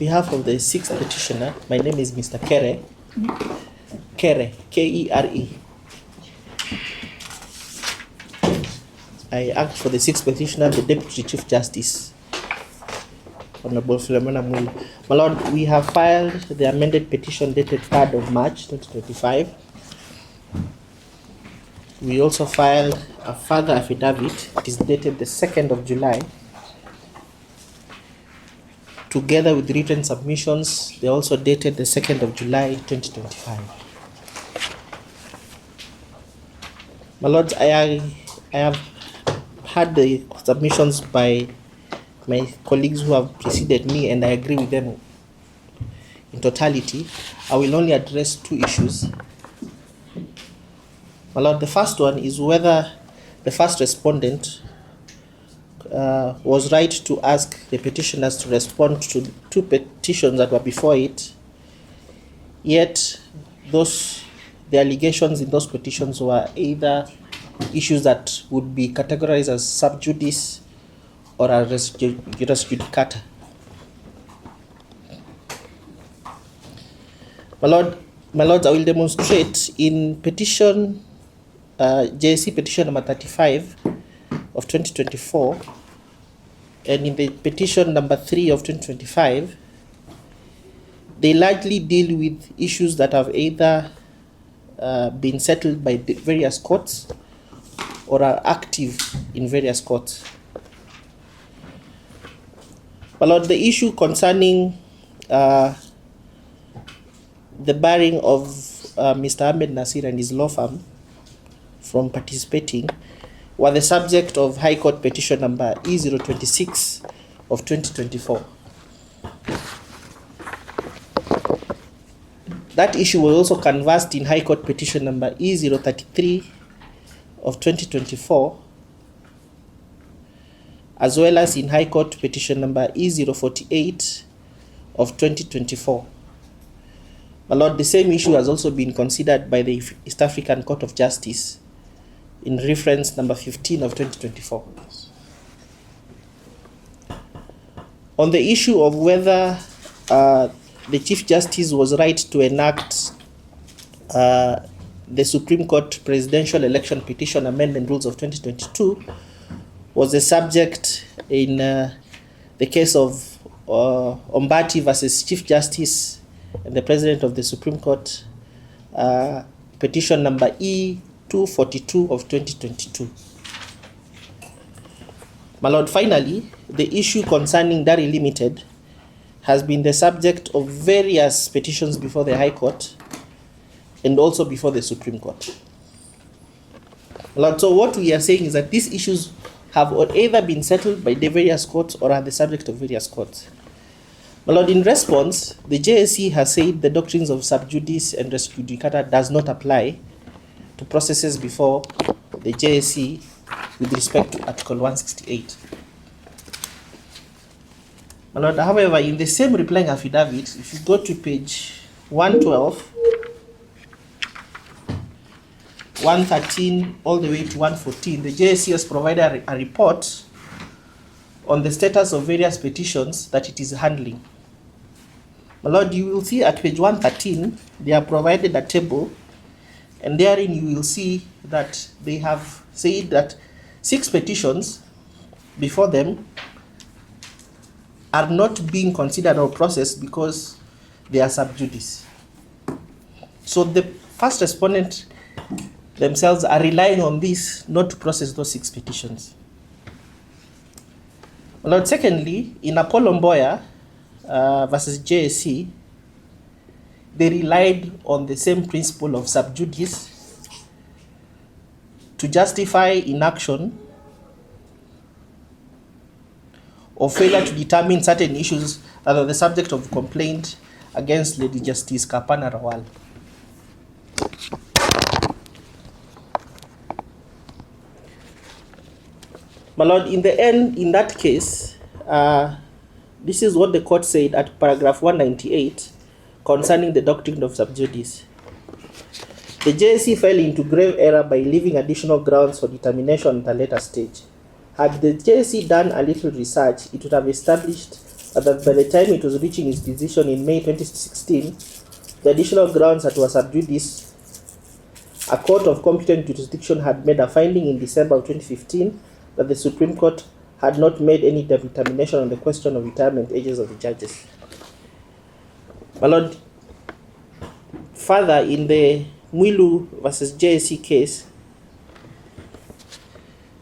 behalf of the sixth petitioner, my name is Mr. Kere. Kere, Kere. I act for the sixth petitioner, the Deputy Chief Justice, Honorable Philomena Mwilu. My Lord, we have filed the amended petition dated 3rd of March 2025. We also filed a further affidavit. It is dated the 2nd of July. Together with written submissions, they also dated the 2nd of July 2025. My Lord, I have had the submissions by my colleagues who have preceded me, and I agree with them in totality. I will only address two issues. My Lord, the first one is whether the first respondent was right to ask the petitioners to respond to two petitions that were before it, yet the allegations in those petitions were either issues that would be categorized as subjudice or as res judicata. My Lords, I will demonstrate in petition JSC petition number 35 of 2024 and in the petition number 3 of 2025, they largely deal with issues that have either been settled by the various courts or are active in various courts. My Lord, the issue concerning the barring of Mr. Ahmednasir and his law firm from participating were the subject of High Court petition number E026 of 2024. That issue was also canvassed in High Court petition number E033 of 2024, as well as in High Court petition number E048 of 2024. My Lord, the same issue has also been considered by the East African Court of Justice in reference number 15 of 2024. On the issue of whether the Chief Justice was right to enact the Supreme Court Presidential Election Petition Amendment Rules of 2022 was the subject in the case of Ombati versus Chief Justice and the President of the Supreme Court, petition number E242 of 2022. My Lord, finally, the issue concerning Dari Limited has been the subject of various petitions before the High Court and also before the Supreme Court. My Lord, so what we are saying is that these issues have either been settled by the various courts or are the subject of various courts. My Lord, in response, the JSC has said the doctrines of subjudice and res judicata does not apply to processes before the JSC with respect to Article 168. My Lord, however, in the same replying affidavit, if you go to page 112, 113 all the way to 114, the JSC has provided a report on the status of various petitions that it is handling. My Lord, you will see at page 113, they have provided a table, and therein you will see that they have said that 6 petitions before them are not being considered or processed because they are sub judice. So the first respondent themselves are relying on this not to process those 6 petitions. Lord, secondly, in Apollo Mboya versus JSC, they relied on the same principle of sub judice to justify inaction or failure to determine certain issues that are the subject of complaint against Lady Justice Kapana Rawal. My Lord, in the end, in that case, this is what the court said at paragraph 198 concerning the doctrine of subjudice. The JSC fell into grave error by leaving additional grounds for determination at a later stage. Had the JSC done a little research, it would have established that by the time it was reaching its decision in May 2016, the additional grounds that was subjudice, a court of competent jurisdiction had made a finding in December of 2015 that the Supreme Court had not made any determination on the question of retirement ages of the judges. My Lord, further, in the Mwilu versus JSC case,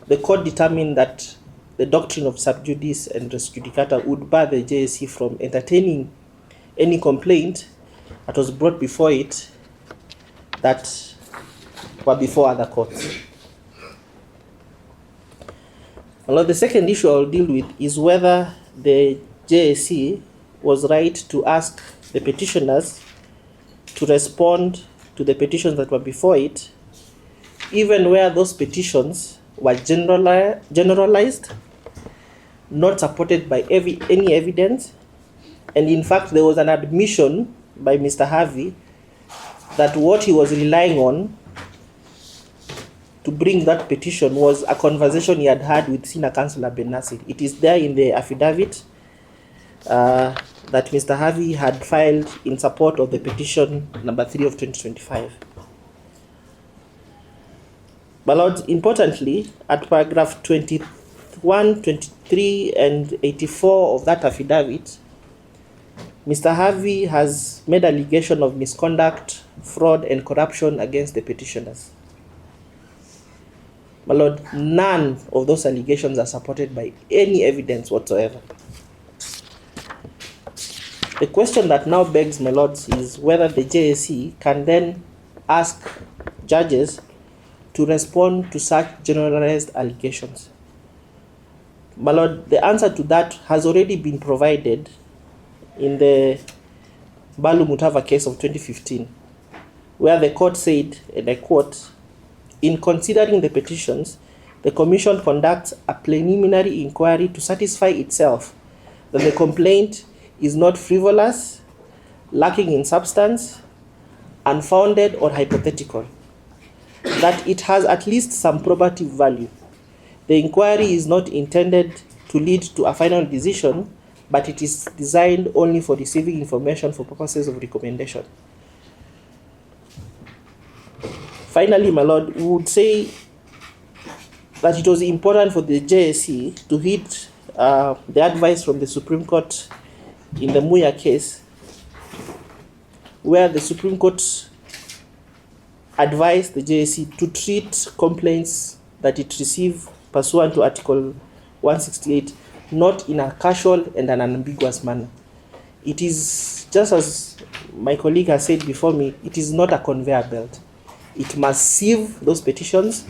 the court determined that the doctrine of subjudice and res judicata would bar the JSC from entertaining any complaint that was brought before it that were before other courts. Now, the second issue I'll deal with is whether the JSC was right to ask the petitioners to respond to the petitions that were before it, even where those petitions were generalized, not supported by any evidence, and in fact there was an admission by Mr. Havi that what he was relying on to bring that petition was a conversation he had with Senior Counsel Ahmednasir. It is there in the affidavit that Mr. Havi had filed in support of the petition number 3 of 2025. But Lord, importantly, at paragraph 21, 23, and 84 of that affidavit, Mr. Havi has made allegation of misconduct, fraud, and corruption against the petitioners. My Lord, none of those allegations are supported by any evidence whatsoever. The question that now begs, my lords, is whether the JSC can then ask judges to respond to such generalized allegations. My lord, the answer to that has already been provided in the Balu Mutava case of 2015, where the court said, and I quote, "In considering the petitions, the Commission conducts a preliminary inquiry to satisfy itself that the complaint is not frivolous, lacking in substance, unfounded, or hypothetical, that it has at least some probative value. The inquiry is not intended to lead to a final decision, but it is designed only for receiving information for purposes of recommendation." Finally, my lord, we would say that it was important for the JSC to heed the advice from the Supreme Court in the Muya case, where the Supreme Court advised the JSC to treat complaints that it received pursuant to Article 168 not in a casual and an unambiguous manner. It is, just as my colleague has said before me, it is not a conveyor belt. It must sieve those petitions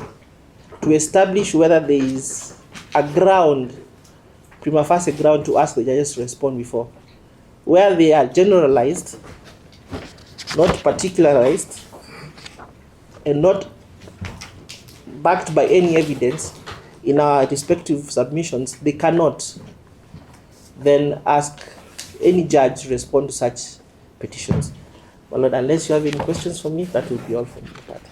to establish whether there is a ground, prima facie ground, to ask the judges to respond before. Where they are generalized, not particularized, and not backed by any evidence in our respective submissions, they cannot then ask any judge to respond to such petitions. Well, Lord, unless you have any questions for me, that will be all from my part.